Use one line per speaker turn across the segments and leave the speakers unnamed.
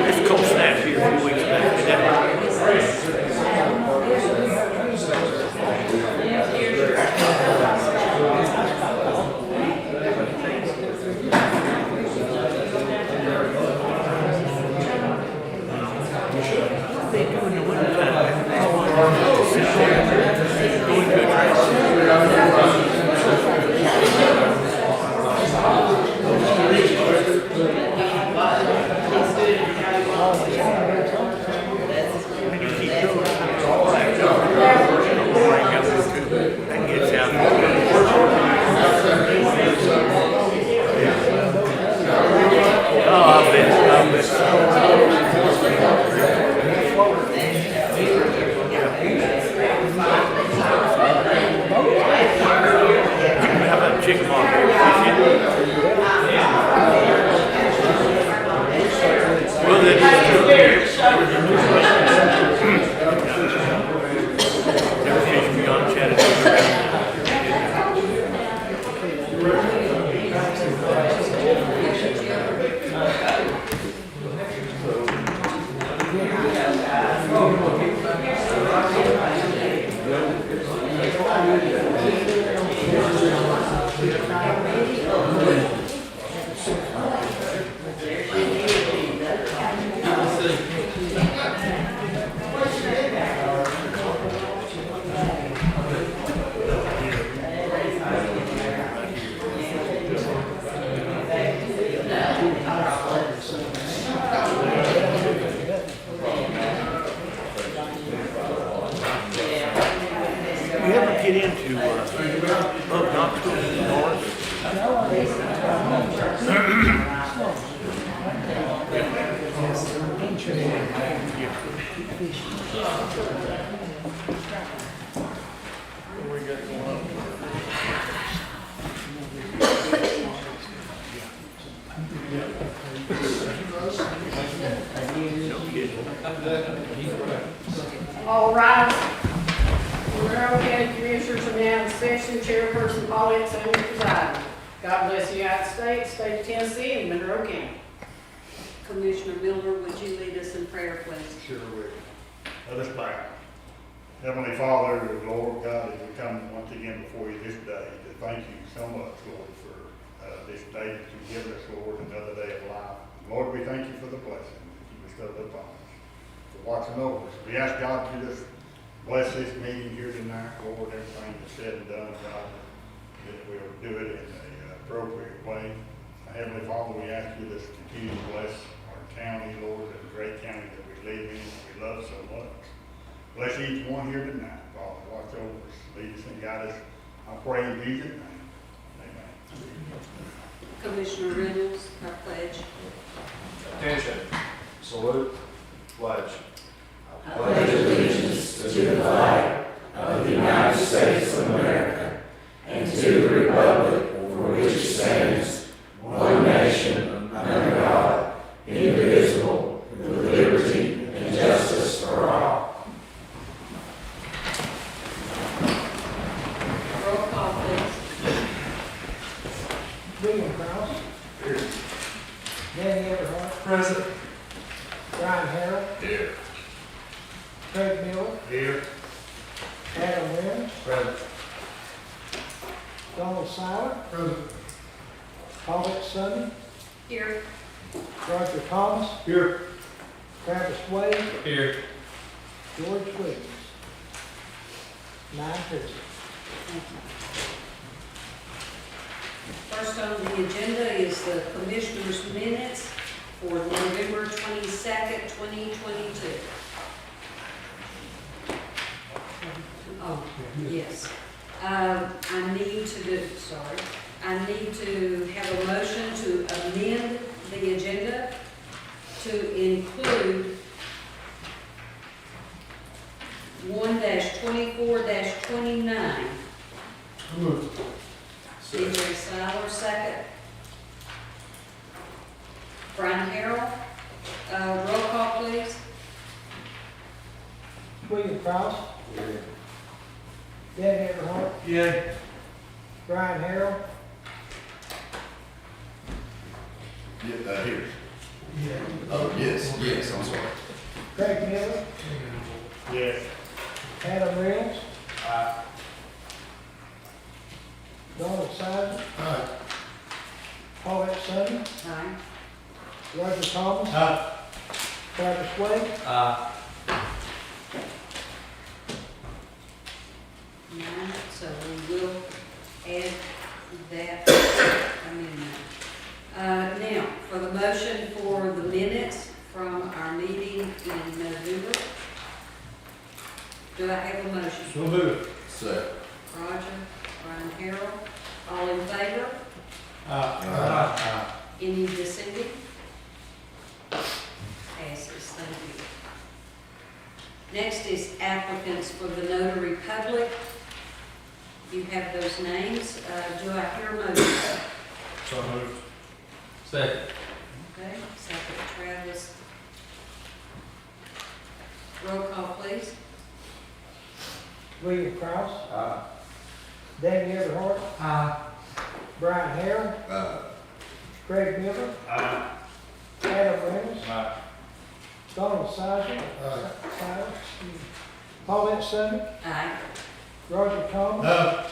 It's cold snap here a few weeks back.
All rise. Monroe County Commissioners are now in session. Chairperson Paulette Sanders presiding. God bless the United States, state of Tennessee, and Monroe County.
Commissioner Miller, would you lead us in prayer, please?
Sure will. Let us pray. Heavenly Father, Lord God, as we come once again before you this day, to thank you so much, Lord, for this day that you've given us, Lord, another day of life. Lord, we thank you for the blessing that you bestowed upon us, for watching over us. We ask God to just bless this meeting here tonight, Lord, everything that's said and done, God, that we'll do it in an appropriate way. Heavenly Father, we ask you to continue to bless our county, Lord, the great county that we live in, we love so much. Bless each one here tonight, Father. Watch over us, lead us and guide us. I pray in Jesus' name. Amen.
Commissioner Reynolds, our pledge.
Attention. Salute. Pledge.
I pledge allegiance to the flag of the United States of America and to the republic for which it stands, one nation, under God, indivisible, with liberty and justice for all.
Brian Harrell,
Here.
Craig Miller,
Here.
Adam Reynolds,
Present.
Donald Seiler, Paulette Summey,
Here.
Roger Thomas,
Here.
Travis Wade,
Here.
George Williams. 9 present.
Thank you. First on the agenda is the commissioners' minutes for November 22nd, 2022. Oh, yes. I need to have a motion to amend the agenda to include 1-24-29. DJ Siler, second. Brian Harrell, roll call please.
William Cross, Dan Everhart,
Yay.
Brian Harrell,
Here. Oh, yes, I'm sorry.
Craig Miller,
Yes.
Adam Reynolds, Donald Seiler, Paulette Summey,
Aye.
Roger Thomas, Travis Wade,
Nine, so we will add that amendment. Now, for the motion for the minutes from our meeting in November, do I have a motion?
So moved.
Second.
Roger, Brian Harrell, all in favor? Any dissenting? Passes, thank you. Next is applicants for the notary public. You have those names. Do I hear a motion?
So moved. Second.
Okay, second Travis. Roll call, please.
William Cross, Dan Everhart, Brian Harrell, Craig Miller, Adam Reynolds, Donald Seiler, Paulette Summey,
Aye.
Roger Thomas,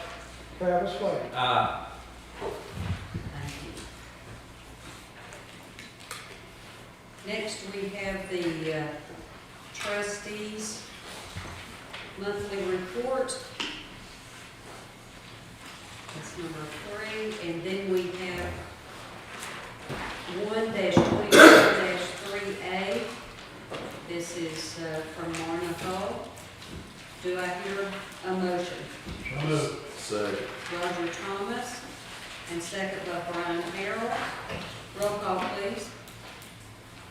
Travis Wade.
Thank you. Next, we have the trustees' monthly report. That's number 3. And then we have 1-24-3A. This is from Marna Hall. Do I hear a motion?
So moved.
Second.
Roger Thomas, and second by Brian Harrell. Roll call, please.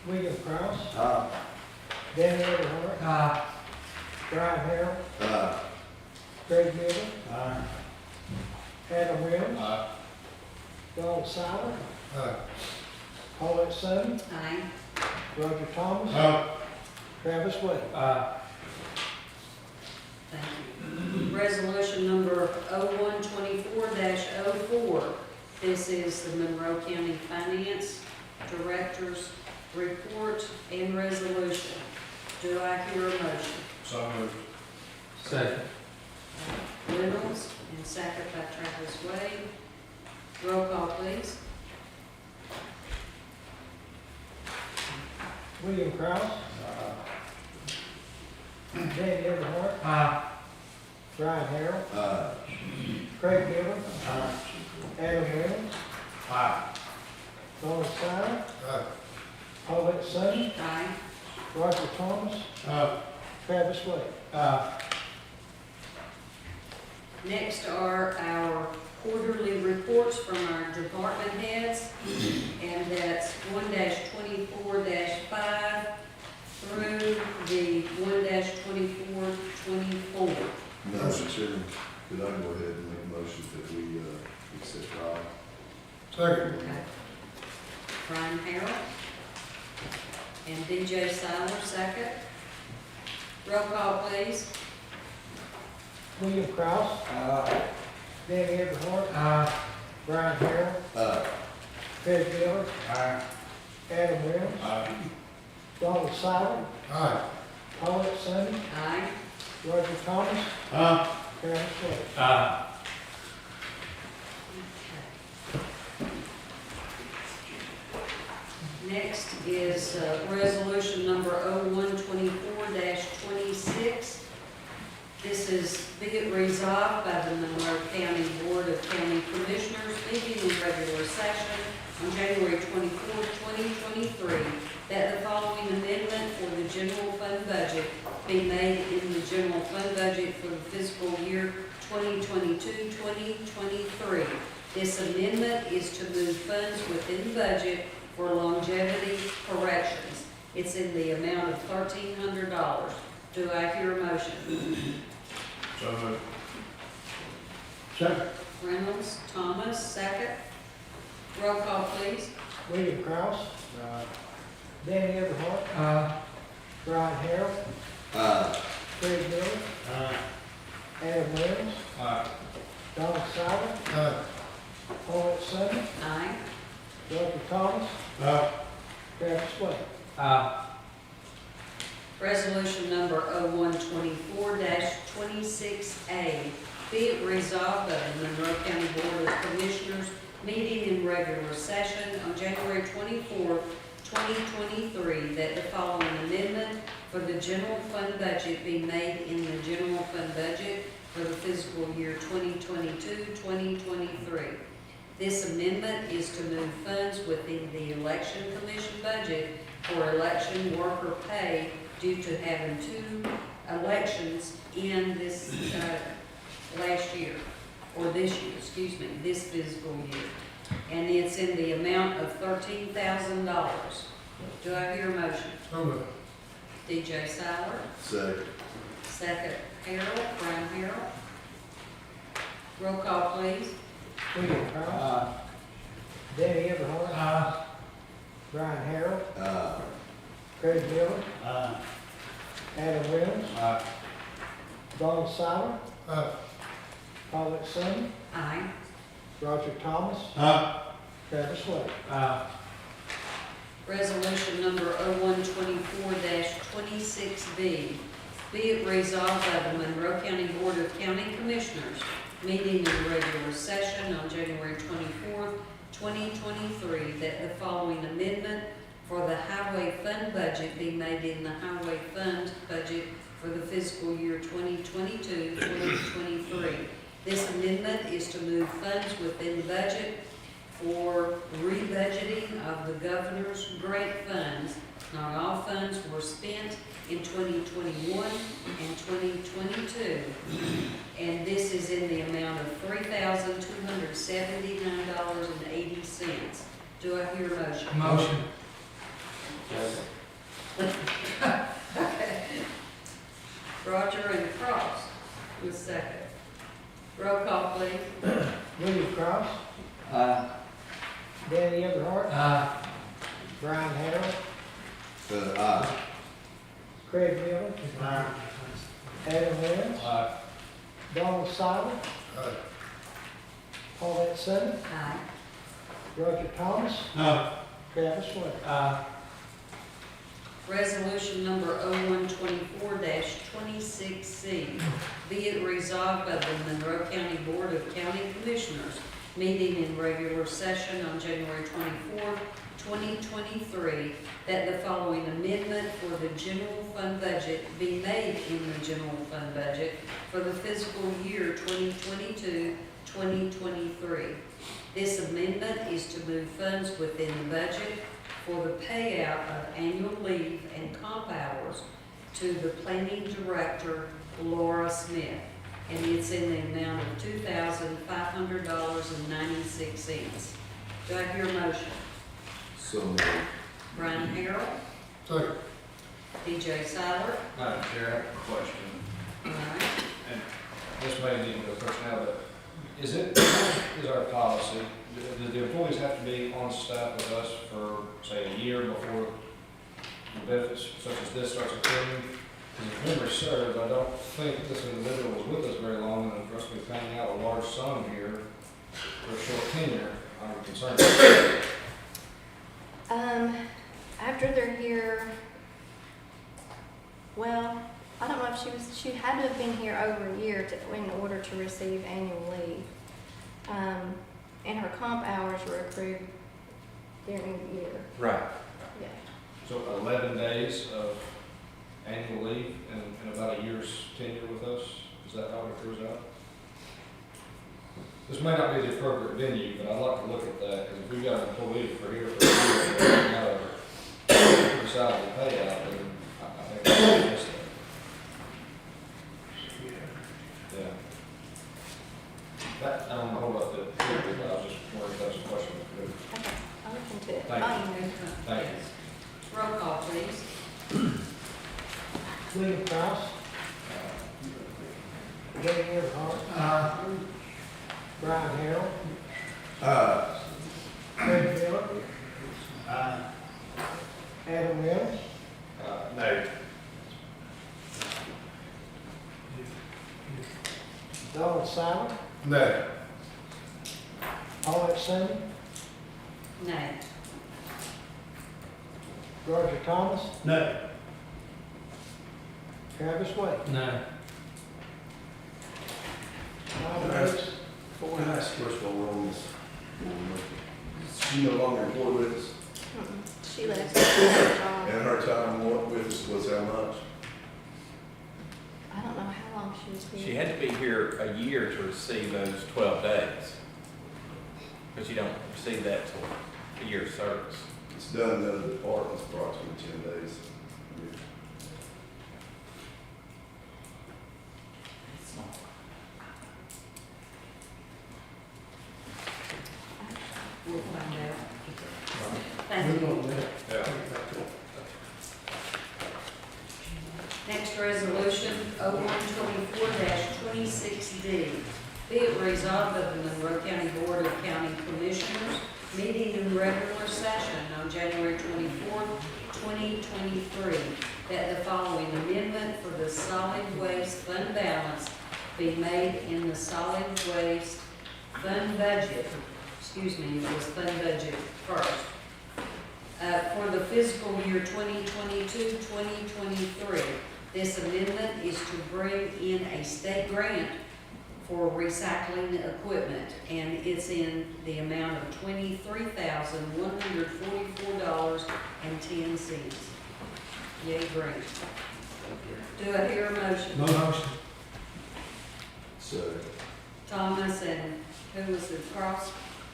William Cross, Dan Everhart, Brian Harrell, Craig Miller, Adam Reynolds, Donald Seiler, Paulette Summey,
Aye.
Roger Thomas, Travis Wade.
Thank you. Resolution number 0124-04. This is the Monroe County Finance Director's report and resolution. Do I hear a motion?
So moved. Second.
Reynolds, and second by Travis Wade. Roll call, please.
William Cross, Dan Everhart, Brian Harrell, Craig Miller, Adam Reynolds, Donald Seiler, Paulette Summey,
Aye.
Roger Thomas, Travis Wade.
Next are our quarterly reports from our department heads, and that's 1-24-5 through the 1-24-24.
Mr. Chairman, could I go ahead and make a motion that we accept all?
Second.
Okay. Brian Harrell and DJ Siler, second. Roll call, please.
William Cross, Dan Everhart, Brian Harrell, Craig Miller, Adam Reynolds, Donald Sauer,
Aye.
Paulette Summey,
Aye.
Roger Thomas,
Aye.
Travis Wade.
Aye.
Next is resolution number 0124-26. This is, be it resolved by the Monroe County Board of County Commissioners meeting in regular session on January 24, 2023, that the following amendment for the general fund budget be made in the general fund budget for the fiscal year 2022-2023. This amendment is to move funds within the budget for longevity corrections. It's in the amount of $1,300. Do I hear a motion?
So moved.
Second.
Reynolds, Thomas, second. Roll call, please.
William Kraus, Danny Everhart, Brian Harrell, Craig Miller, Adam Williams, Donald Sauer, Paulette Summey,
Aye.
Roger Thomas, Travis Wade.
Resolution number 0124-26A. Be it resolved by the Monroe County Board of Commissioners meeting in regular session on January 24, 2023, that the following amendment for the general fund budget be made in the general fund budget for the fiscal year 2022-2023. This amendment is to move funds within the Election Commission budget for election worker pay due to having 2 elections in this last year, or this year, excuse me, this fiscal year. And it's in the amount of $13,000. Do I hear a motion?
So moved.
DJ Siler,
Second.
second Harold, Brian Harold. Roll call, please.
William Kraus, Danny Everhart, Brian Harrell, Craig Miller, Adam Williams, Donald Sauer, Paulette Summey,
Aye.
Roger Thomas, Travis Wade.
Resolution number 0124-26B. Be it resolved by the Monroe County Board of County Commissioners meeting in regular session on January 24, 2023, that the following amendment for the highway fund budget be made in the highway fund budget for the fiscal year 2022-2023. This amendment is to move funds within the budget for rebudgeting of the governor's grant funds. Not all funds were spent in 2021 and 2022. And this is in the amount of $3,279.80. Do I hear a motion?
Motion.
Roger and Cross with second. Roll call, please.
William Kraus, Danny Everhart, Brian Harrell, Craig Miller, Adam Williams, Donald Sauer, Paulette Summey,
Aye.
Roger Thomas, Travis Wade.
Resolution number 0124-26C. Be it resolved by the Monroe County Board of County Commissioners meeting in regular session on January 24, 2023, that the following amendment for the general fund budget be made in the general fund budget for the fiscal year 2022-2023. This amendment is to move funds within the budget for the payout of annual leave and comp hours to the planning director, Laura Smith. And it's in the amount of $2,500.96. Do I hear a motion?
So moved.
Brian Harrell,
Second.
DJ Siler.
Madam Chair, I have a question,
All right.
and this may need to go personnel, but is our policy, do the employees have to be on staff with us for, say, a year before the benefits such as this starts occurring? Because if memory serves, I don't think this individual was with us very long, and for us to be paying out a large sum here for a short tenure, I'm concerned.
After they're here Well, I don't know if she had to have been here over a year in order to receive annual leave. And her comp hours were accrued during the year.
Right.
Yeah.
So 11 days of annual leave and about a year's tenure with us, is that how it accrues out? This may not be the appropriate venue, but I'd like to look at that, because if we've got an employee for here for a year, and we're not a salary payout, then I think that's a mistake. Yeah. That, I don't know about the, but I was just wondering if that's a question.
Okay, I'll look into it.
Thank you.
I'll email you.
Thank you.
Roll call, please.
William Kraus, Danny Earhart, Brian Harrell, Craig Miller, Adam Reynolds,
No.
Donald Simon,
No.
Paulette Sandy,
Nay.
Roger Thomas,
No.
Travis Wade.
No.
9 ayes, 4
Can I
ayes.
ask a question while we're on this? Is she no longer employed with us?
She left her job.
And her time with us was how much?
I don't know how long she was here.
She had to be here a year to receive those 12 days. Because you don't receive that till a year's service.
It's done in other departments approximately 10 days.
We'll find out. Thank you. Next resolution, 0124-26D. Be it resolved that the Monroe County Board of County Commissioners, meeting in regular session on January 24th, 2023, that the following amendment for the solid waste fund balance be made in the solid waste fund budget. Excuse me, it was fund budget first. For the fiscal year 2022-2023, this amendment is to bring in a state grant for recycling equipment, and it's in the amount of $23,144.10. Yay, grant. Do I hear a motion?
motion.
So,
Thomas and who was it, Cross?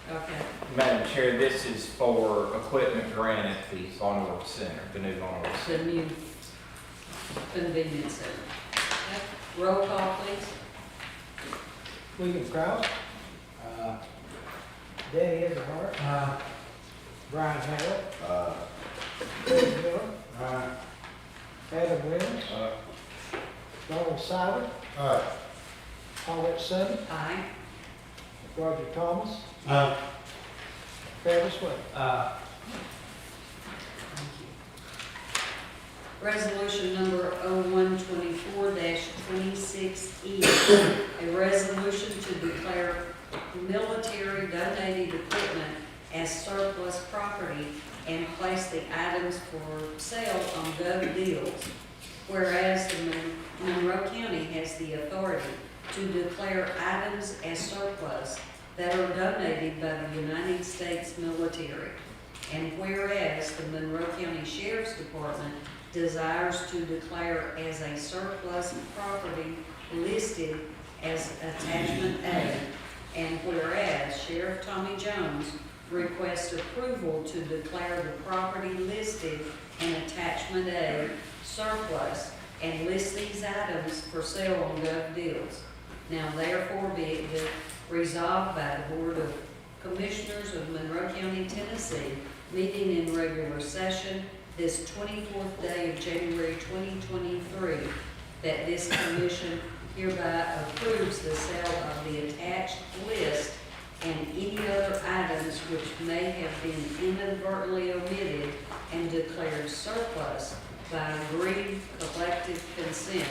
Okay.
Madam Chair, this is for equipment grant at the Vonderwerf Center, the new Vonderwerf Center.
The new convenience center. Okay. Roll call, please.
William Kraus, Danny Earhart, Brian Harrell, Craig Miller, Adam Reynolds, Donald Simon, Paulette Sandy,
Aye.
Roger Thomas, Travis Wade.
Resolution number 0124-26E, a resolution to declare military donated equipment as surplus property and place the items for sale on Gov Deals. Whereas the Monroe County has the authority to declare items as surplus that are donated by the United States military. And whereas the Monroe County Sheriff's Department desires to declare as a surplus property listed as Attachment A, and whereas Sheriff Tommy Jones requests approval to declare the property listed in Attachment A surplus and list these items for sale on Gov Deals. Now therefore be it resolved by the Board of Commissioners of Monroe County, Tennessee, meeting in regular session this 24th day of January 2023, that this commission hereby approves the sale of the attached list and any other items which may have been inadvertently omitted and declared surplus by agreed collective consent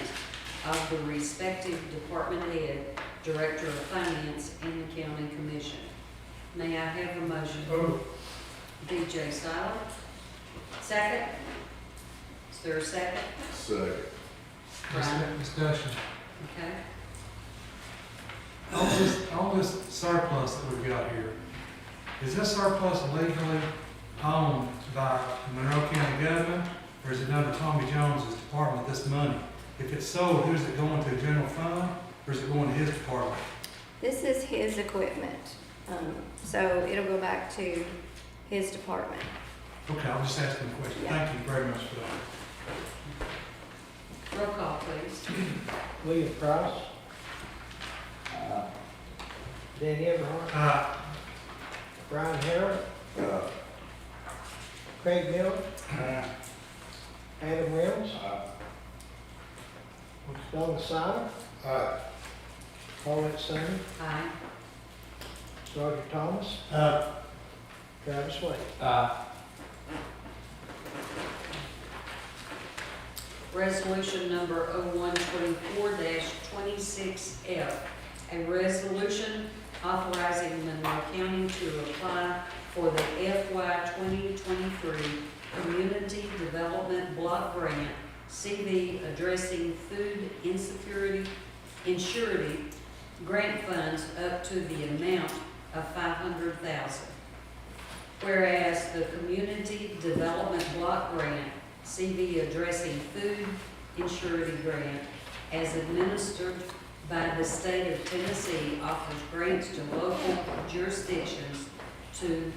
of the respective department head, director of finance, and the county commission. May I have a motion? DJ Silent. Second? Is there a second?
second.
Brian,
Discussion.
okay?
On this surplus that we've got here, is this surplus legally owned by the Monroe County government, or is it under Tommy Jones's department, this money? If it's sold, who's it going to, general fund, or is it going to his department?
This is his equipment, so it'll go back to his department.
Okay, I'll just ask him a question.
Yeah.
Thank you very much for that.
Roll call, please.
William Price. Danny Everhart. Brian Harrell. Craig Miller. Adam Reynolds. Donald Sutton. Paulette Sands.
Aye.
Roger Thomas. Travis Wade.
Resolution number 0124-26F, a resolution authorizing Monroe County to apply for the FY 2023 Community Development Block Grant, CV addressing food insecurity, insurity, grant funds up to the amount of $500,000. Whereas the Community Development Block Grant, CV addressing food insurity grant, as administered by the state of Tennessee, offers grants to local jurisdictions to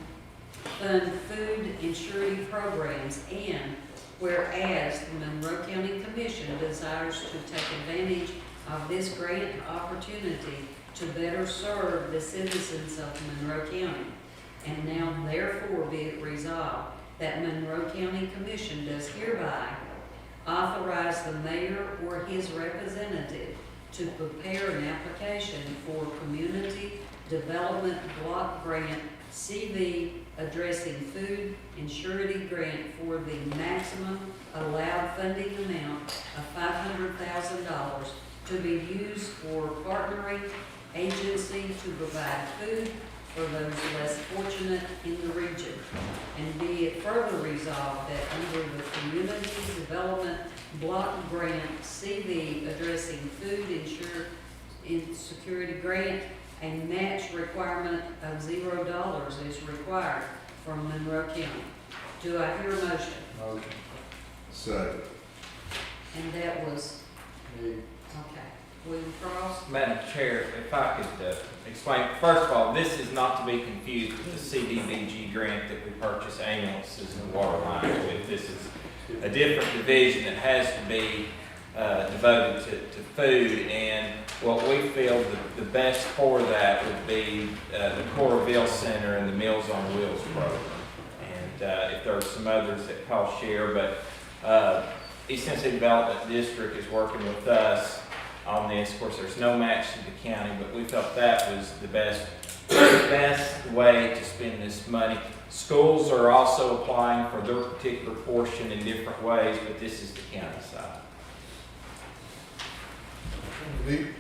fund food insurity programs, and whereas the Monroe County Commission desires to take advantage of this grant opportunity to better serve the citizens of Monroe County, and now therefore be it resolved that Monroe County Commission does hereby authorize the mayor or his representative to prepare an application for Community Development Block Grant, CV addressing food insurity grant for the maximum allowed funding amount of $500,000 to be used for partnering agency to provide food for those less fortunate in the region. And be it further resolved that under the Community Development Block Grant, CV addressing food insecurity grant, a match requirement of $0 is required from Monroe County. Do I hear a motion?
Motion. Second.
And that was, okay, William Cross?
Madam Chair, if I could explain, first of all, this is not to be confused with the CDBG grant that we purchase ambulances and water lines with. This is a different division that has to be devoted to food, and what we feel the best for that would be the Coralville Center and the Meals on Wheels program. And if there are some others that cost share, but East Tennessee Development District is working with us on this. Of course, there's no match to the county, but we felt that was the best way to spend this money. Schools are also applying for their particular portion in different ways, but this is the county side.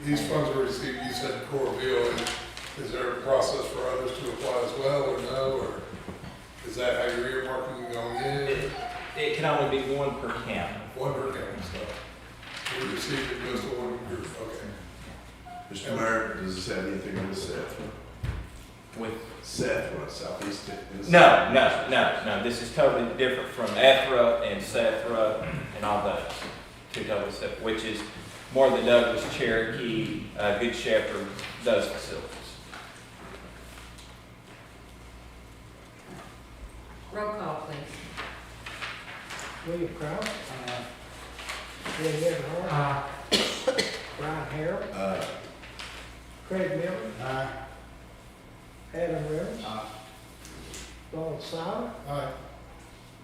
These funds were received, you said Coralville, and is there a process for others to apply as well, or no, or is that how you're earmarking going in?
It can only be one per county.
One per county, so we received it goes to one group, okay.
Mr. Mayor, does this have anything to do with Seth?
With
Seth, what, Southeast Tennessee?
no, this is totally different from EFRA and SEFRA and all those. Two totally separate, which is more the Douglas, Cherokee, Good Shepherd, those facilities.
Roll call, please.
William Cross. Danny Everhart. Brian Harrell. Craig Miller. Adam Reynolds. Donald Sutton.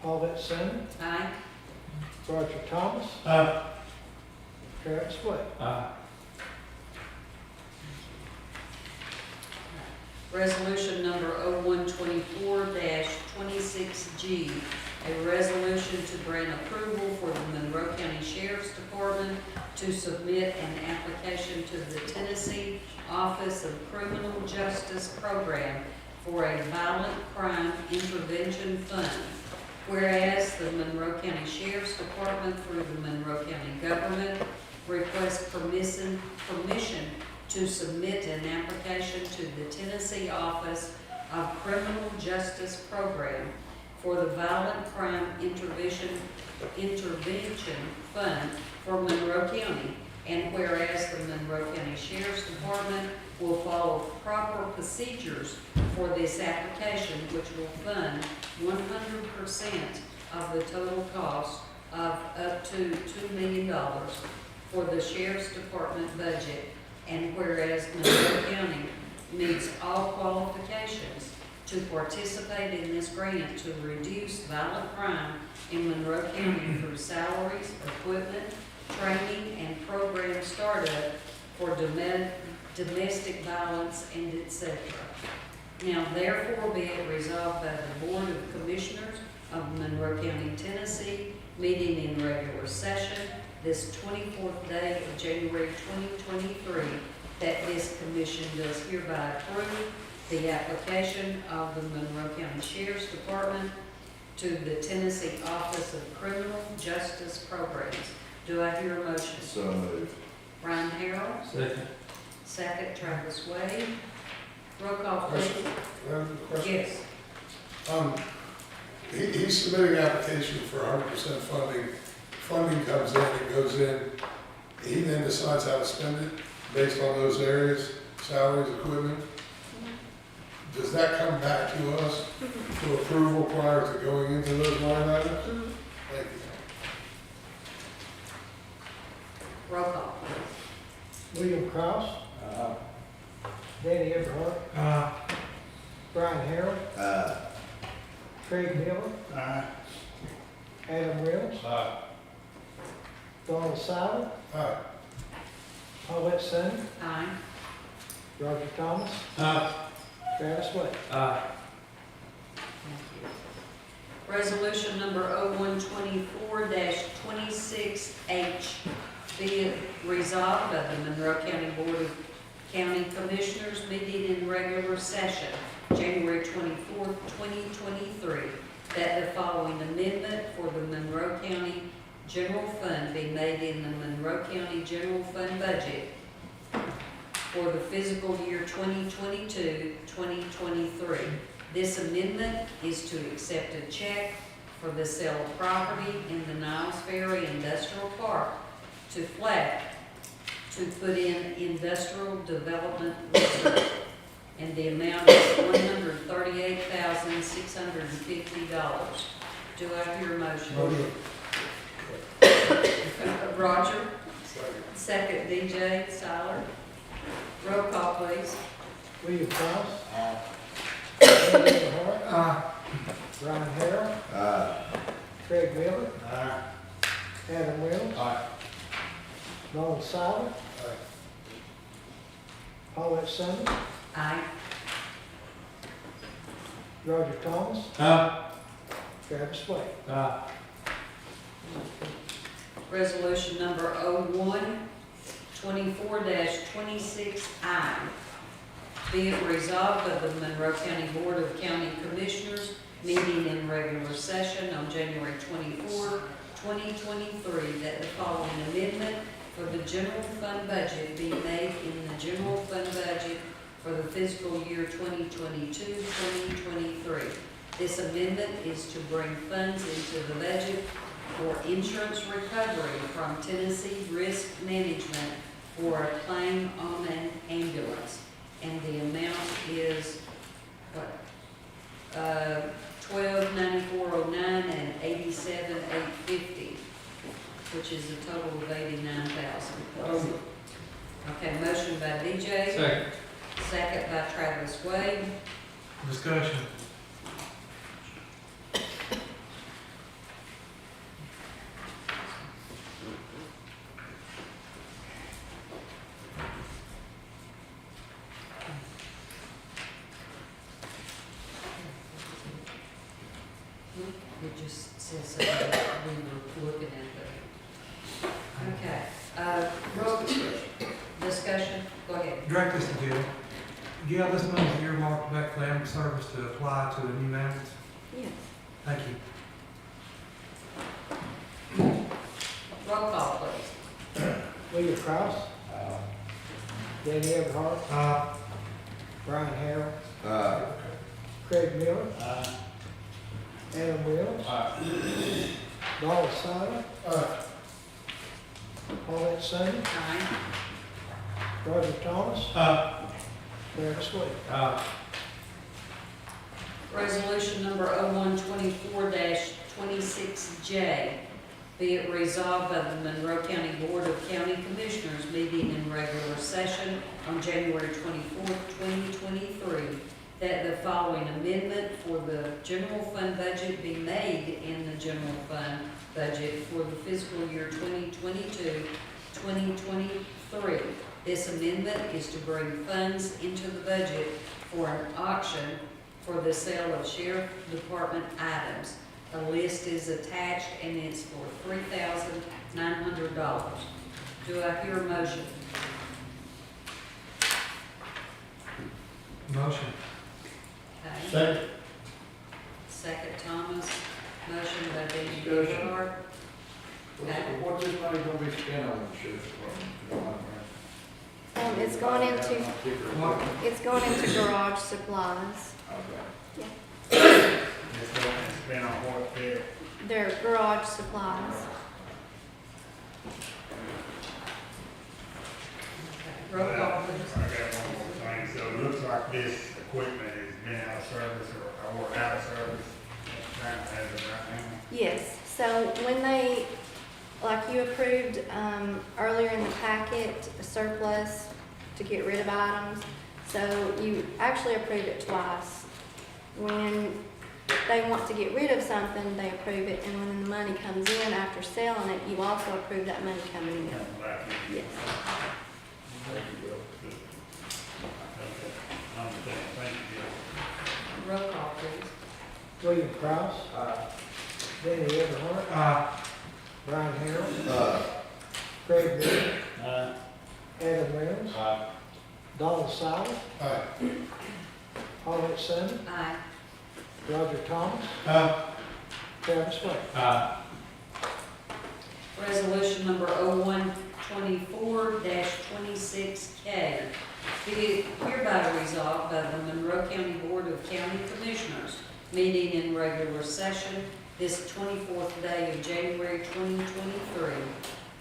Paulette Sands.
Aye.
Roger Thomas. Travis Wade.
Resolution number 0124-26G, a resolution to grant approval for the Monroe County Sheriff's Department to submit an application to the Tennessee Office of Criminal Justice Program for a violent crime intervention fund. Whereas the Monroe County Sheriff's Department through the Monroe County government request permission to submit an application to the Tennessee Office of Criminal Justice Program for the Violent Crime Intervention Fund for Monroe County. And whereas the Monroe County Sheriff's Department will follow proper procedures for this application, which will fund 100% of the total cost of up to $2 million for the Sheriff's Department budget. And whereas Monroe County meets all qualifications to participate in this grant to reduce violent crime in Monroe County through salaries, equipment, training, and program startup for domestic violence, and etc. Now therefore be it resolved by the Board of Commissioners of Monroe County, Tennessee, meeting in regular session this 24th day of January 2023, that this commission does hereby approve the application of the Monroe County Sheriff's Department to the Tennessee Office of Criminal Justice Programs. Do I hear a motion?
So moved.
Ryan Harold,
Second.
second Travis Wade. Roll call, please.
Question?
Yes.
He's submitting an application for 100% funding. Funding comes in, it goes in. He then decides how to spend it based on those areas, salaries, equipment. Does that come back to us for approval prior to going into those line items? Thank you.
Roll call.
William Cross, Danny Everhart, Brian Harrell, Craig Miller, Adam Reynolds, Donald Sutton,
Aye.
Paulette Sands,
Aye.
Roger Thomas, Travis Wade.
Thank you. Resolution number 0124-26H, be it resolved by the Monroe County Board of County Commissioners meeting in regular session, January 24th, 2023, that the following amendment for the Monroe County General Fund be made in the Monroe County General Fund budget for the fiscal year 2022-2023. This amendment is to accept a check for the sale of property in the Niles Ferry Industrial Park to FLAC to put in industrial development research, and the amount is $138,650. Do I hear a motion? Roger, second DJ Siler. Roll call, please.
William Cross, Danny Everhart, Brian Harrell, Craig Miller, Adam Reynolds, Donald Sutton, Paulette Sands,
Aye.
Roger Thomas, Travis Wade.
Resolution number 0124-26I. Be it resolved by the Monroe County Board of County Commissioners meeting in regular session on January 24, 2023, that the following amendment for the general fund budget be made in the general fund budget for the fiscal year 2022-2023. This amendment is to bring funds into the budget for insurance recovery from Tennessee Risk Management for a claim on an ambulance. And the amount is, what, $12,9409 and $87,850, which is a total of $89,000. Okay, motion by DJ.
Second.
Second by Travis Wade.
Discussion.
It just says something that we were looking at there. Okay, roll, discussion, go ahead.
Direct this to Gail. Gail, this money is earmarked back for ambulance service to apply to the new ambulance.
Yes.
Thank you.
Roll call, please.
William Cross. Danny Everhart. Brian Harrell. Craig Miller. Adam Wills. Donna Simon. Paulette Sands.
Aye.
Roger Thomas. Travis Wade.
Resolution number 0124-26J, be it resolved by the Monroe County Board of County Commissioners meeting in regular session on January 24th, 2023, that the following amendment for the general fund budget be made in the general fund budget for the fiscal year 2022-2023. This amendment is to bring funds into the budget for an auction for the sale of sheriff department items. A list is attached and it's for $3,900. Do I hear a motion?
Motion.
Okay.
Second.
Second, Thomas. Motion by Danny Everhart.
What's this money gonna be spent on, Sheriff's Department?
It's going into garage supplies.
It's been on what there.
They're garage supplies.
Roll call,
I
please.
got one more thing. So it looks like this equipment has been out of service or out of service as of right now.
Yes, so when they, like you approved earlier in the packet, a surplus to get rid of items, so you actually approved it twice. When they want to get rid of something, they approve it, and when the money comes in after selling it, you also approve that money coming in.
Come back in.
Yes.
Thank you, Bill. Okay, I understand. Thank you, Bill.
Roll call, please.
William Cross. Danny Everhart. Brian Harrell. Craig Miller. Adam Wills. Donald Sowell. Paulette Sands.
Aye.
Roger Thomas. Travis Wade.
Resolution number 0124-26K, be it hereby resolved by the Monroe County Board of County Commissioners meeting in regular session this 24th day of January 2023,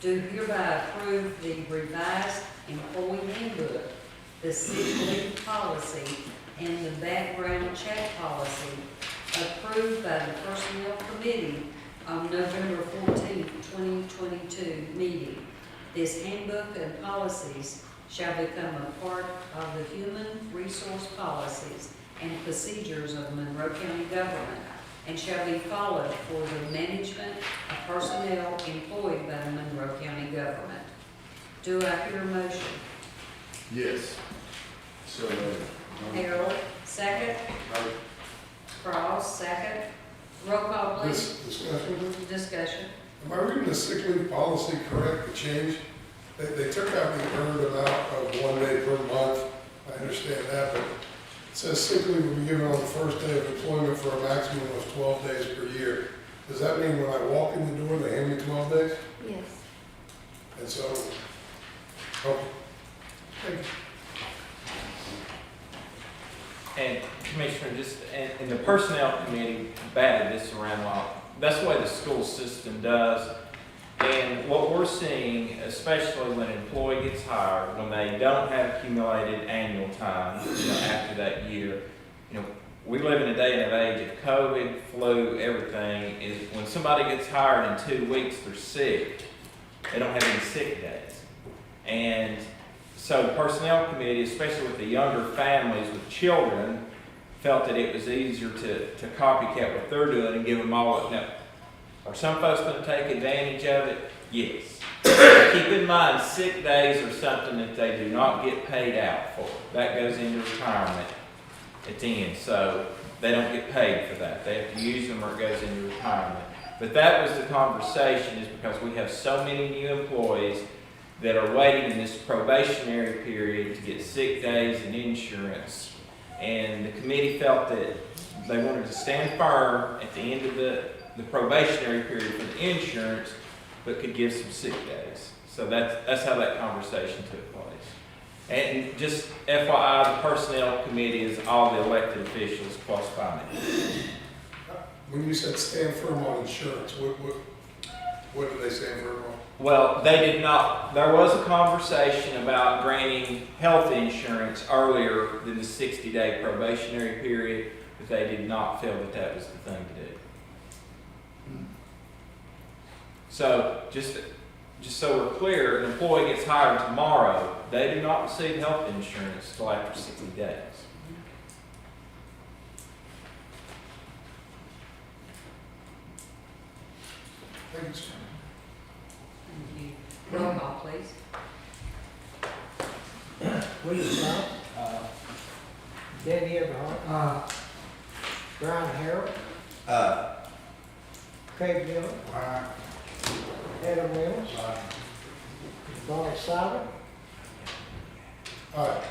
do hereby approve the revised employee handbook, the sick leave policy, and the background check policy approved by the Personnel Committee on November 14th, 2022 meeting. This handbook and policies shall become a part of the human resource policies and procedures of Monroe County government and shall be followed for the management of personnel employed by the Monroe County government. Do I hear a motion?
Yes. So,
Harold, second. Cross, second. Roll call, please.
This discussion,
Discussion.
am I reading the sick leave policy correct, the change? They took out the earned amount of 1 day per month, I understand that, but it says sick leave will be given on the first day of employment for a maximum of 12 days per year. Does that mean when I walk in the door, they hand me 12 days?
Yes.
And so, okay. Thank you.
And Commissioner, and the Personnel Committee batted this around a lot. That's the way the school system does. And what we're seeing, especially when an employee gets hired, when they don't have accumulated annual time, after that year, we live in a day and age of COVID, flu, everything, is when somebody gets hired in 2 weeks, they're sick. They don't have any sick days. And so the Personnel Committee, especially with the younger families with children, felt that it was easier to copycat what they're doing and give them all. Now, are some folks going to take advantage of it? Yes. Keep in mind, sick days are something that they do not get paid out for. That goes into retirement at the end, so they don't get paid for that. They have to use them or it goes into retirement. But that was the conversation, is because we have so many new employees that are waiting in this probationary period to get sick days and insurance. And the committee felt that they wanted to stand firm at the end of the probationary period for the insurance, but could give some sick days. So that's how that conversation took place. And just FYI, the personnel committee is all the elected officials plus finance.
When you said stand firm on insurance, what did they stand firm on?
Well, they did not, there was a conversation about granting health insurance earlier than the 60-day probationary period, but they did not feel that that was the thing to do. So, just so we're clear, an employee gets hired tomorrow, they do not receive health insurance until after 60 days.
Thank you, sir.
Thank you. Roll call, please.
William Cross. Danny Everhart. Brian Harrell. Craig Miller. Adam Reynolds. Donald Sauer.
Aye.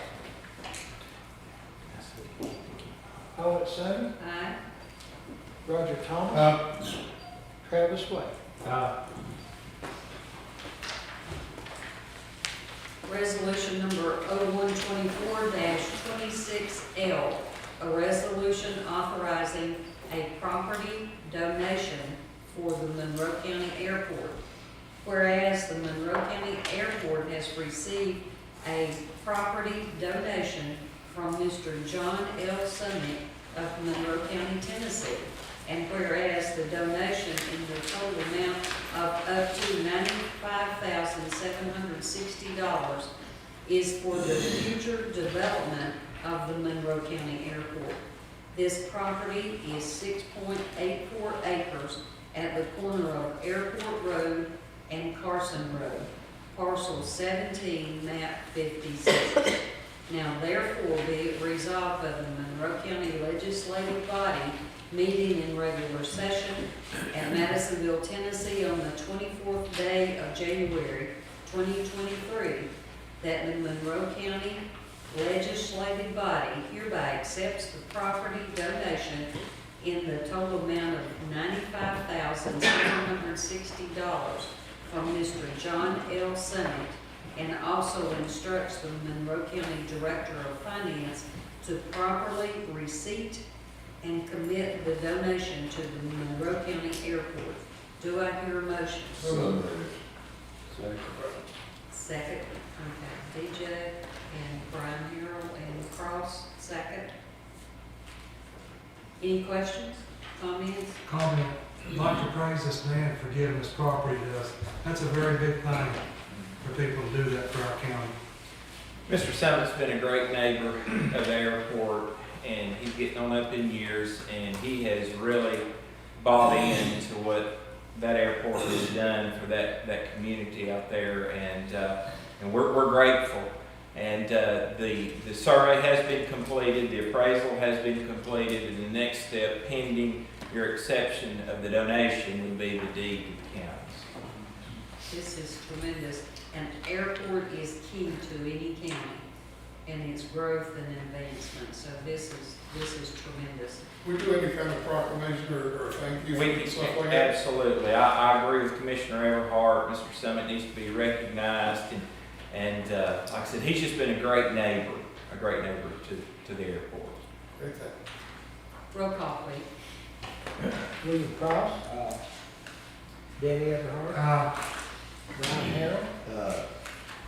Paulette Summey.
Aye.
Roger Thomas. Travis White.
Resolution number 0124-26L, a resolution authorizing a property donation for the Monroe County Airport. Whereas the Monroe County Airport has received a property donation from Mr. John L. Summit of Monroe County, Tennessee. And whereas the donation in the total amount of up to $95,760 is for the future development of the Monroe County Airport. This property is 6.84 acres at the corner of Airport Road and Carson Road, parcel 17, map 56. Now therefore be it resolved by the Monroe County Legislative Body meeting in regular session at Madisonville, Tennessee on the 24th day of January 2023, that the Monroe County Legislative Body hereby accepts the property donation in the total amount of $95,760 from Mr. John L. Summit, and also instructs the Monroe County Director of Finance to properly receipt and commit the donation to the Monroe County Airport. Do I hear a motion? Second. Okay, DJ and Brian Harrell and Cross, second. Any questions, comments?
Comment, I'd like to praise this man for giving this property to us. That's a very big thing for people to do that for our county.
Mr. Summit's been a great neighbor of the airport, and he's getting on up in years, and he has really bought into what that airport has done for that community out there, and we're grateful. And the survey has been completed, the appraisal has been completed, and the next step, pending your acception of the donation, would be the deed to the counties.
This is tremendous. An airport is key to any county and its growth and advancement. So this is tremendous.
We do any kind of proclamation or thank you
We
and
can,
stuff like that?
absolutely. I agree with Commissioner Everhart. Mr. Summit needs to be recognized, and like I said, he's just been a great neighbor to the airport.
Great thing.
Roll call, please.
William Cross. Danny Everhart. Brian Harrell.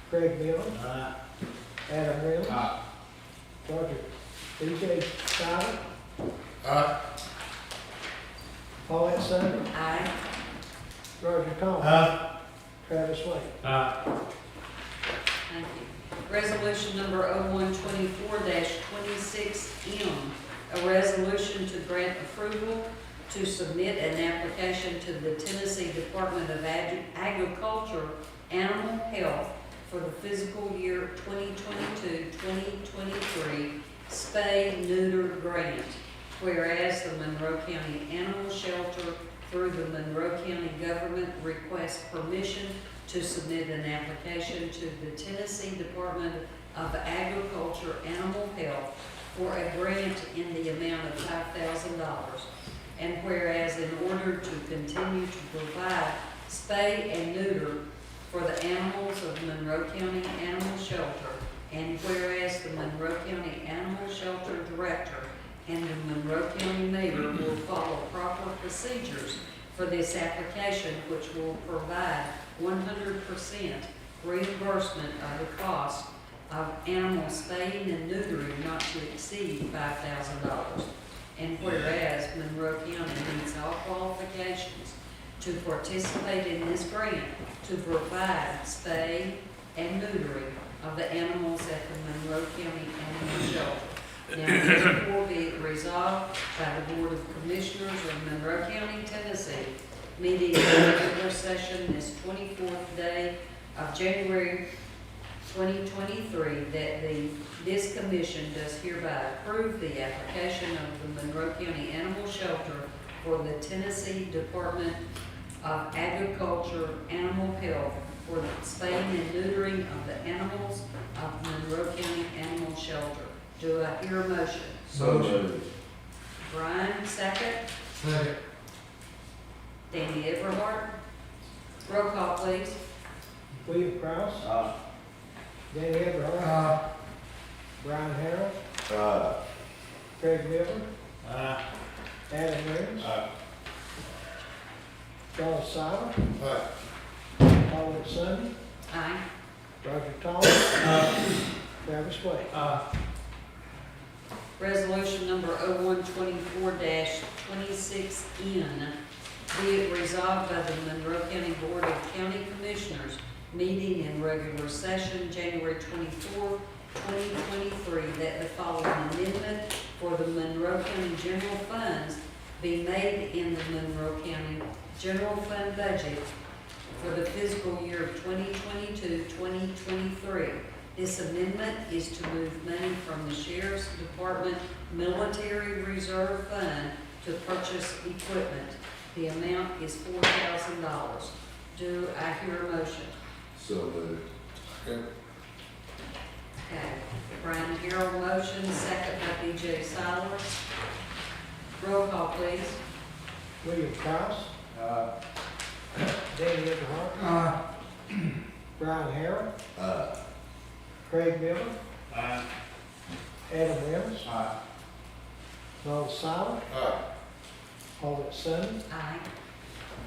Craig Miller. Adam Reynolds. Roger DJ Sauer. Paulette Summey.
Aye.
Roger Thomas. Travis White.
Thank you. Resolution number 0124-26M, a resolution to grant approval to submit an application to the Tennessee Department of Agriculture, Animal Health for the fiscal year 2022-2023 spay-neuter grant. Whereas the Monroe County Animal Shelter through the Monroe County government requests permission to submit an application to the Tennessee Department of Agriculture, Animal Health for a grant in the amount of $5,000. And whereas in order to continue to provide spay and neuter for the animals of Monroe County Animal Shelter, and whereas the Monroe County Animal Shelter Director and the Monroe County Mayor will follow proper procedures for this application, which will provide 100% reimbursement of the cost of animal spaying and neutering not to exceed $5,000. And whereas Monroe County meets all qualifications to participate in this grant to provide spay and neutering of the animals at the Monroe County Animal Shelter. Now therefore be it resolved by the Board of Commissioners of Monroe County, Tennessee, meeting in regular session this 24th day of January 2023, that this commission does hereby approve the application of the Monroe County Animal Shelter for the Tennessee Department of Agriculture Animal Health for the spaying and neutering of the animals of Monroe County Animal Shelter. Do I hear a motion?
So moved.
Brian, second.
Second.
Danny Everhart. Roll call, please.
William Kraus,
Aye.
Danny Everhart, Brian Harrell, Craig Miller, Adam Reynolds, Charles Silver, Paulette Sands,
Aye.
Roger Thomas, Travis Wade.
Resolution number 0124-26N, be it resolved by the Monroe County Board of County Commissioners, meeting in regular session January 24, 2023, that the following amendment for the Monroe County General Funds be made in the Monroe County General Fund budget for the fiscal year of 2022-2023. This amendment is to move money from the Sheriff's Department Military Reserve Fund to purchase equipment. The amount is $4,000. Do I hear a motion?
So moved.
Okay, Brian Harrell motion, second by B.J. Siler. Roll call, please.
William Kraus, Danny Everhart, Brian Harrell, Craig Miller, Adam Reynolds, Charles Silver, Paulette Sands,
Aye.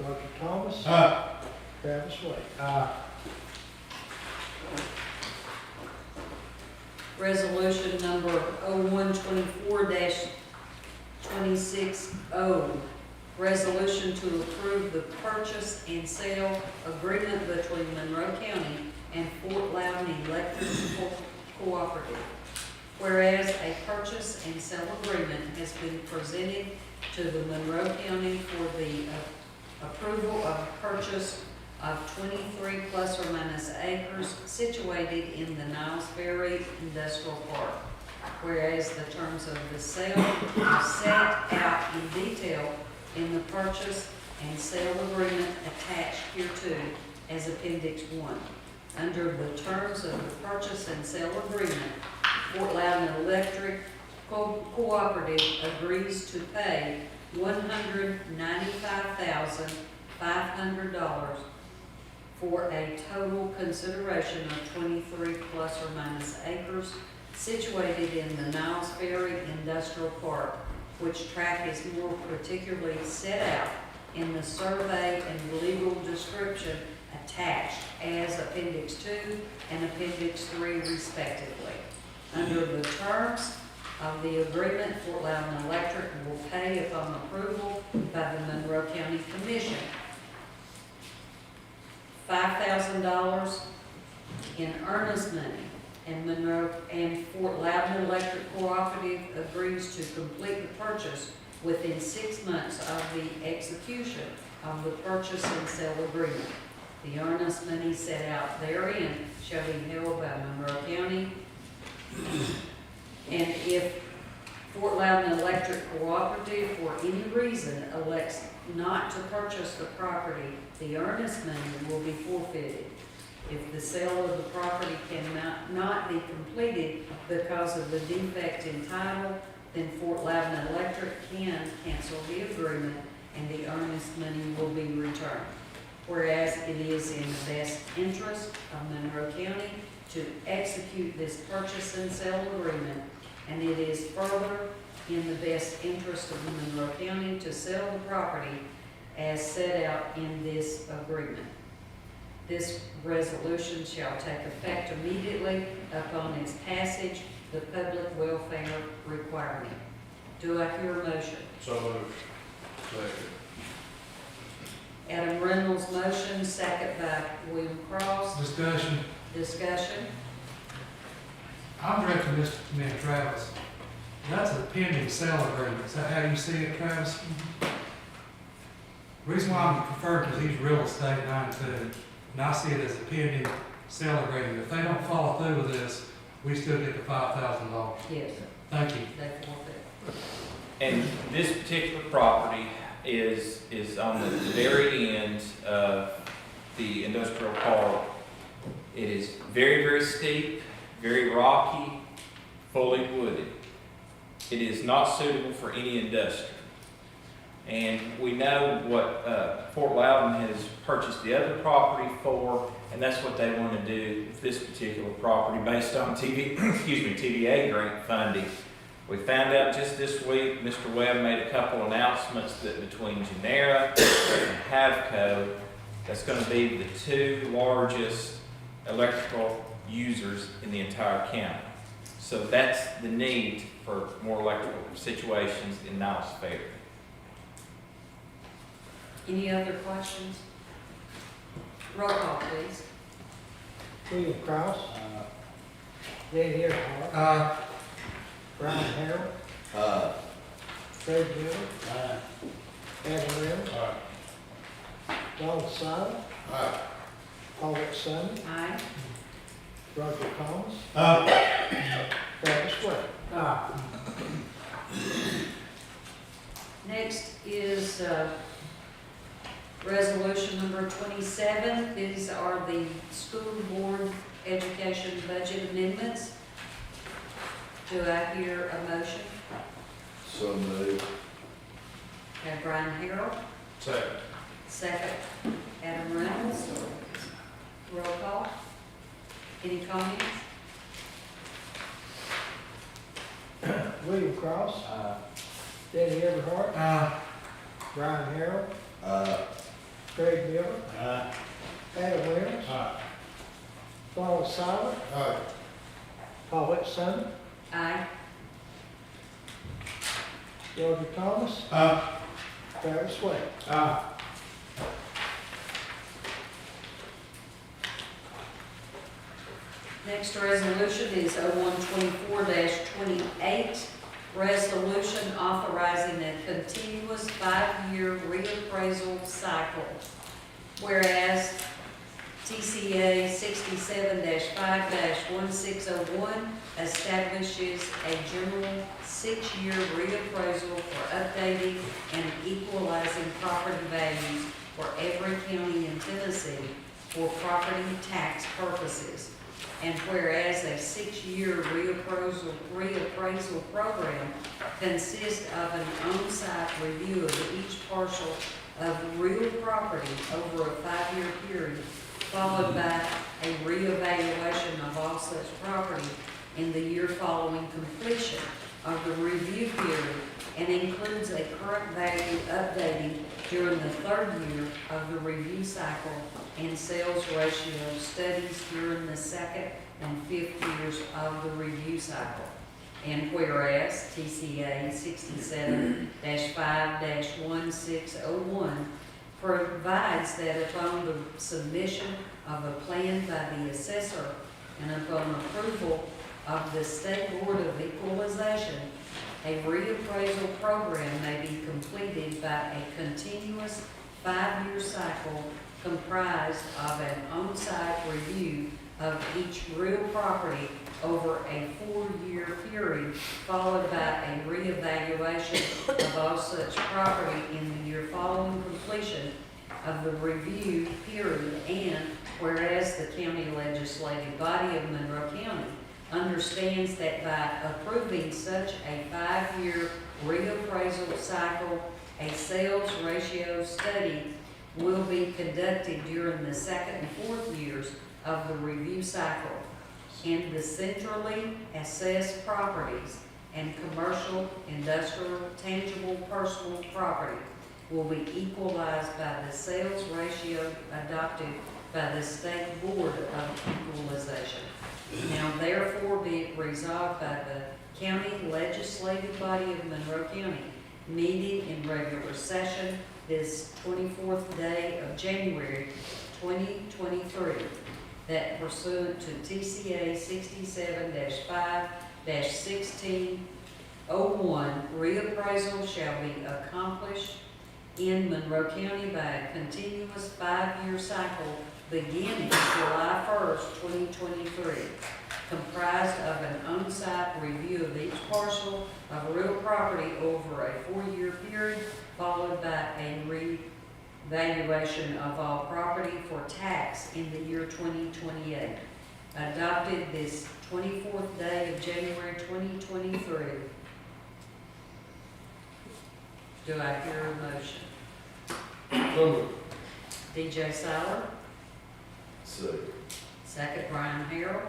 Roger Thomas, Travis Wade.
Resolution number 0124-260, resolution to approve the purchase and sale agreement between Monroe County and Fort Loudon Electric Cooperative. Whereas a purchase and sale agreement has been presented to the Monroe County for the approval of purchase of 23 plus or minus acres situated in the Niles Ferry Industrial Park. Whereas the terms of the sale are set out in detail in the purchase and sale agreement attached hereto as Appendix 1. Under the terms of the purchase and sale agreement, Fort Loudon Electric Cooperative agrees to pay $195,500 for a total consideration of 23 plus or minus acres situated in the Niles Ferry Industrial Park, which tract is more particularly set out in the survey and legal description attached as Appendix 2 and Appendix 3 respectively. Under the terms of the agreement, Fort Loudon Electric will pay upon approval by the Monroe County Commission $5,000 in earnest money, and Fort Loudon Electric Cooperative agrees to complete the purchase within 6 months of the execution of the purchase and sale agreement. The earnest money set out therein shall be held by Monroe County, and if Fort Loudon Electric Cooperative for any reason elects not to purchase the property, the earnest money will be forfeited. If the sale of the property cannot be completed because of the defect in title, then Fort Loudon Electric can cancel the agreement and the earnest money will be returned. whereas it is in the best interest of Monroe County to execute this purchase and sale agreement, and it is further in the best interest of Monroe County to sell the property as set out in this agreement. This resolution shall take effect immediately upon its passage, the public welfare requirement. Do I hear a motion?
So moved. Second.
Adam Reynolds motion, second by William Cross.
Discussion.
Discussion.
I'm directing this to me and Travis. That's a pending sale agreement. Is that how you see it, Travis? Reason why I'm preferring, because he's real estate and I'm too, and I see it as a pending sale agreement. If they don't follow through with this, we still get the $5,000.
Yes,
Thank you.
they forfeit.
And this particular property is on the very end of the industrial park. It is very, very steep, very rocky, fully wooded. It is not suitable for any industry. And we know what Fort Loudon has purchased the other property for, and that's what they want to do with this particular property based on TVA grant funding. We found out just this week, Mr. Webb made a couple announcements that between Genera and Havco, that's going to be the two largest electrical users in the entire county. So that's the need for more electrical situations in Niles Ferry.
Any other questions? Roll call, please.
William Cross. Dan Earhart. Brian Harrell. Craig Miller. Adam Reynolds. Donald Simon. Paulette Summey.
Aye.
Roger Thomas. Travis Wade.
Next is resolution number 27. These are the school board education budget amendments. Do I hear a motion?
So moved.
Okay, Brian Harrell.
Second.
Second, Adam Reynolds. Roll call. Any comments?
William Cross. Danny Everhart. Brian Harrell. Craig Miller. Adam Reynolds. Donald Simon. Paulette Summey.
Aye.
Roger Thomas. Travis Wade.
Next resolution is 0124-28, resolution authorizing a continuous 5-year reappraisal cycle. Whereas TCA 67-5-1601 establishes a general 6-year reappraisal for updating and equalizing property values for every county in Tennessee for property tax purposes. And whereas a 6-year reappraisal program consists of an on-site review of each parcel of real property over a 5-year period, followed by a reevaluation of all such property in the year following completion of the review period, and includes a current value updating during the 3rd year of the review cycle and sales ratio studies during the 2nd and 5th years of the review cycle. And whereas TCA 67-5-1601 provides that upon the submission of a plan by the assessor and upon approval of the State Board of Equalization, a reappraisal program may be completed by a continuous 5-year cycle comprised of an on-site review of each real property over a 4-year period, followed by a reevaluation of all such property in the year following completion of the review period. And whereas the county legislative body of Monroe County understands that by approving such a 5-year reappraisal cycle, a sales ratio study will be conducted during the second and fourth years of the review cycle, and the centrally assessed properties and commercial, industrial, tangible personal property will be equalized by the sales ratio adopted by the State Board of Equalization. Now therefore be it resolved by the County Legislative Body of Monroe County, meeting in regular session this 24th day of January 2023, that pursuant to TCA 67-5-1601, reappraisal shall be accomplished in Monroe County by a continuous 5-year cycle beginning July 1st, 2023, comprised of an on-site review of each parcel of real property over a 4-year period, followed by a revaluation of all property for tax in the year 2028. Adopted this 24th day of January 2023. Do I hear a motion?
So moved.
DJ Sauer,
Second.
second Brian Harrell.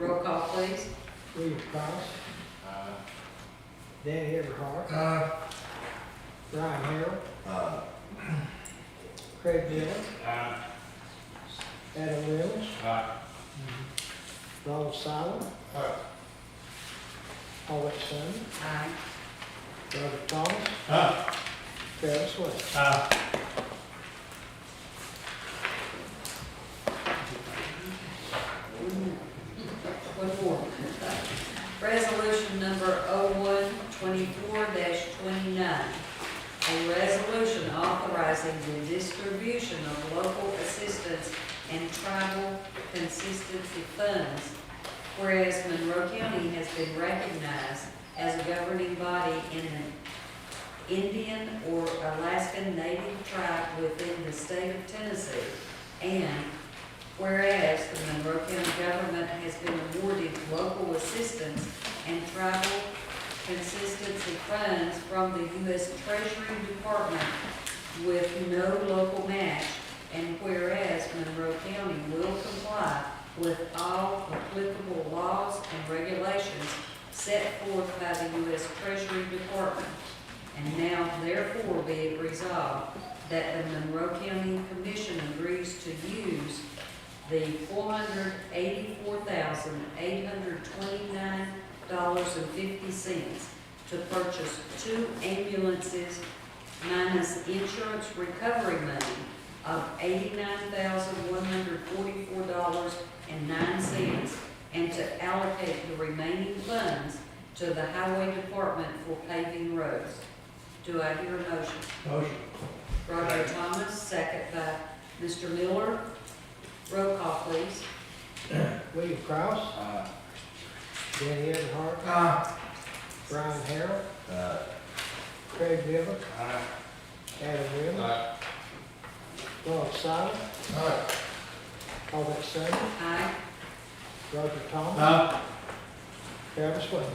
Roll call, please.
William Cross, Danny Everhart, Brian Harrell, Craig Miller, Adam Reynolds, Ronald Silent,
Aye.
Paulette Sands,
Aye.
Roger Thomas, Travis West.
One more. Resolution number 0124-29. A resolution authorizing the distribution of local assistance and tribal consistency funds. Whereas Monroe County has been recognized as a governing body in an Indian or Alaskan Native tribe within the state of Tennessee. And whereas the Monroe County government has been awarded local assistance and tribal consistency funds from the U.S. Treasury Department with no local match, and whereas Monroe County will comply with all applicable laws and regulations set forth by the U.S. Treasury Department. And now therefore be it resolved that the Monroe County Commission agrees to use the $484,829.50 to purchase 2 ambulances minus insurance recovery money of $89,144.09, and to allocate the remaining funds to the Highway Department for paving roads. Do I hear a motion?
Motion.
Roger Thomas, second by Mr. Miller. Roll call, please.
William Cross, Danny Everhart, Brian Harrell, Craig Miller, Adam Reynolds, Ronald Silent, Paulette Sands,
Aye.
Roger Thomas, Travis West.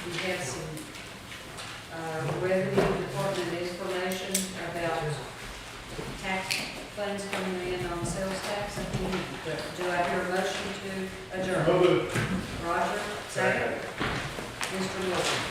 We have some revenue department information about tax funds coming in on sales tax. Do I hear a motion to adjourn? Roger, second. Mr. Wilson.